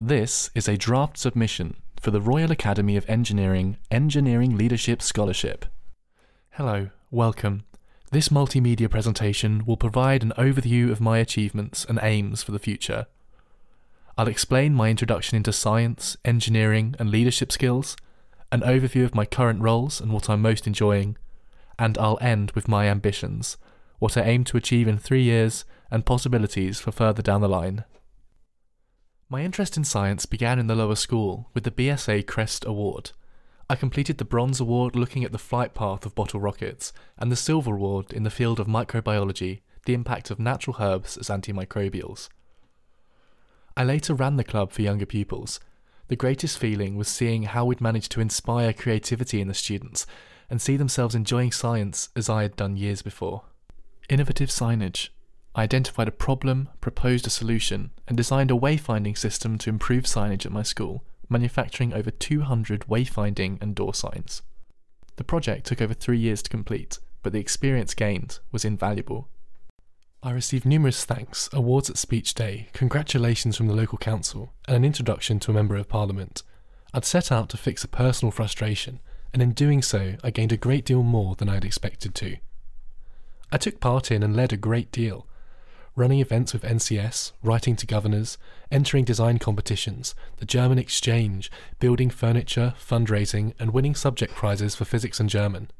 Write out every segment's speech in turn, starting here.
This is a draft submission for the Royal Academy of Engineering Engineering Leadership Scholarship. Hello, welcome. This multimedia presentation will provide an overview of my achievements and aims for the future. I'll explain my introduction into science, engineering and leadership skills, an overview of my current roles and what I'm most enjoying, and I'll end with my ambitions, what I aim to achieve in 3 years and possibilities for further down the line. My interest in science began in the lower school with the BSA Crest Award. I completed the Bronze Award looking at the flight path of bottle rockets, and the Silver Award in the field of microbiology, the impact of natural herbs as antimicrobials. I later ran the club for younger pupils. The greatest feeling was seeing how we'd managed to inspire creativity in the students and see themselves enjoying science as I had done years before. Innovative signage. I identified a problem, proposed a solution, and designed a wayfinding system to improve signage at my school, manufacturing over 200 wayfinding and door signs. The project took over 3 years to complete, but the experience gained was invaluable. I received numerous thanks, awards at speech day, congratulations from the local council, and an introduction to a member of parliament. I'd set out to fix a personal frustration, and in doing so I gained a great deal more than I had expected to. I took part in and led a great deal, running events with NCS, writing to governors, entering design competitions, the German exchange, building furniture, fundraising, and winning subject prizes for physics and German.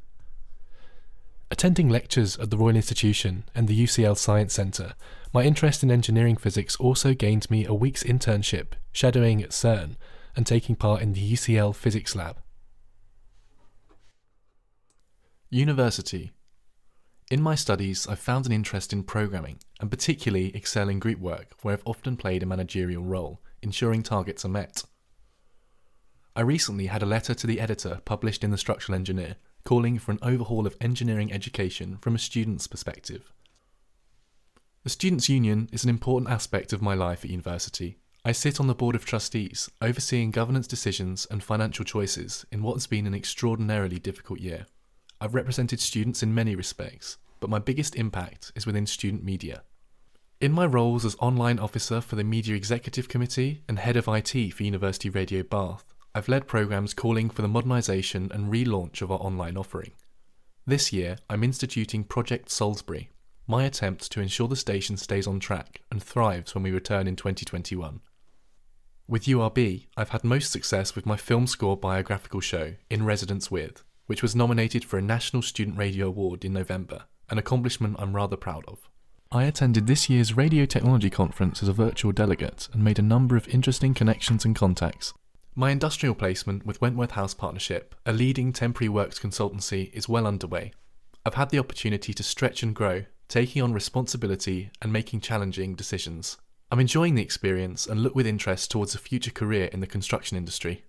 Attending lectures at the Royal Institution and the UCL Science Centre, my interest in engineering physics also gained me a week's internship, shadowing at CERN, and taking part in the UCL Physics Lab. University. In my studies, I've found an interest in programming, and particularly excel in group work, where I've often played a managerial role, ensuring targets are met. I recently had a letter to the editor published in The Structural Engineer, calling for an overhaul of engineering education from a student's perspective. The Students' Union is an important aspect of my life at university. I sit on the Board of Trustees, overseeing governance decisions and financial choices in what has been an extraordinarily difficult year. I've represented students in many respects, but my biggest impact is within student media. In my roles as online officer for the Media Executive Committee and head of IT for University Radio Bath, I've led programmes calling for the modernisation and relaunch of our online offering. This year, I'm instituting Project Salisbury, my attempt to ensure the station stays on track and thrives when we return in 2021. With URB, I've had most success with my film score biographical show, In Residence With, which was nominated for a National Student Radio Award in November, an accomplishment I'm rather proud of. I attended this year's Radio Technology Conference as a virtual delegate and made a number of interesting connections and contacts. My industrial placement with Wentworth House Partnership, a leading temporary works consultancy, is well underway. I've had the opportunity to stretch and grow, taking on responsibility and making challenging decisions. I'm enjoying the experience and look with interest towards a future career in the construction industry.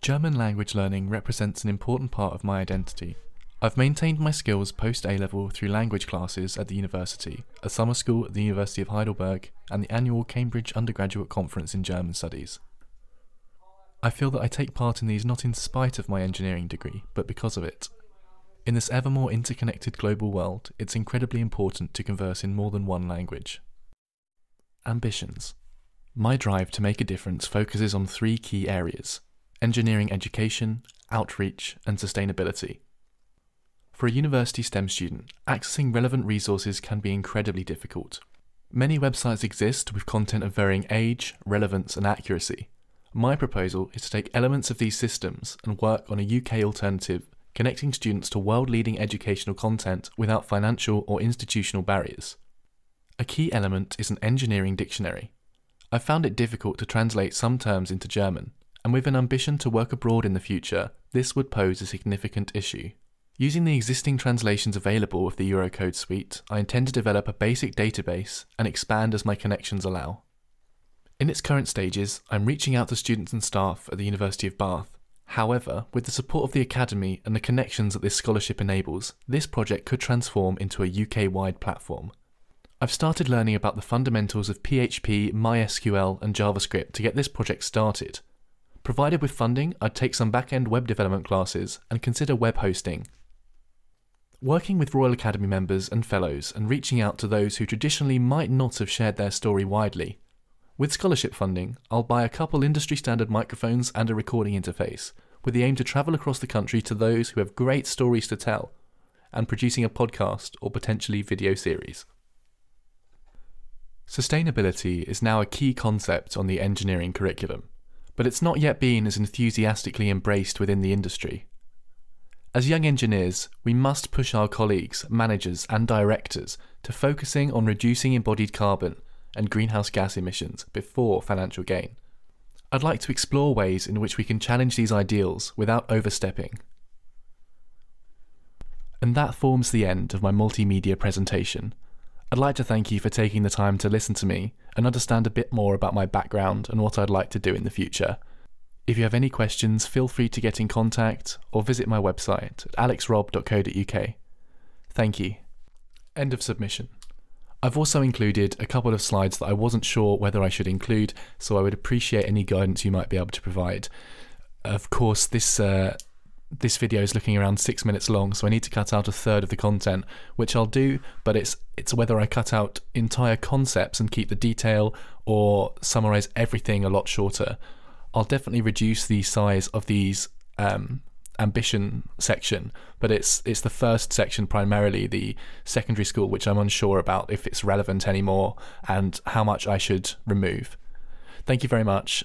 German language learning represents an important part of my identity. I've maintained my skills post-A-level through language classes at the university, a summer school at the University of Heidelberg, and the annual Cambridge Undergraduate Conference in German Studies. I feel that I take part in these not in spite of my engineering degree, but because of it. In this ever more interconnected global world, it's incredibly important to converse in more than one language. Ambitions. My drive to make a difference focuses on 3 key areas: engineering education, outreach, and sustainability. For a university STEM student, accessing relevant resources can be incredibly difficult. Many websites exist with content of varying age, relevance, and accuracy. My proposal is to take elements of these systems and work on a UK alternative, connecting students to world-leading educational content without financial or institutional barriers. A key element is an engineering dictionary. I've found it difficult to translate some terms into German, and with an ambition to work abroad in the future, this would pose a significant issue. Using the existing translations available of the Eurocode suite, I intend to develop a basic database and expand as my connections allow. In its current stages, I'm reaching out to students and staff at the University of Bath. However, with the support of the Academy and the connections that this scholarship enables, this project could transform into a UK-wide platform. I've started learning about the fundamentals of PHP, MySQL and JavaScript to get this project started. Provided with funding, I'd take some back-end web development classes and consider web hosting. Working with Royal Academy members and fellows and reaching out to those who traditionally might not have shared their story widely. With scholarship funding, I'll buy a couple industry standard microphones and a recording interface, with the aim to travel across the country to those who have great stories to tell, and producing a podcast or potentially video series. Sustainability is now a key concept on the engineering curriculum, but it's not yet been as enthusiastically embraced within the industry. As young engineers, we must push our colleagues, managers and directors to focusing on reducing embodied carbon and greenhouse gas emissions before financial gain. I'd like to explore ways in which we can challenge these ideals without overstepping. And that forms the end of my multimedia presentation. I'd like to thank you for taking the time to listen to me and understand a bit more about my background and what I'd like to do in the future. If you have any questions, feel free to get in contact or visit my website at alexrob.co.uk. Thank you. End of submission. I've also included a couple of slides that I wasn't sure whether I should include, so I would appreciate any guidance you might be able to provide. Of course, this video is looking around 6 minutes long, so I need to cut out a third of the content, which I'll do, but it's whether I cut out entire concepts and keep the detail or summarize everything a lot shorter. I'll definitely reduce the size of these ambition section, but it's the first section, primarily the secondary school, which I'm unsure about if it's relevant anymore and how much I should remove. Thank you very much.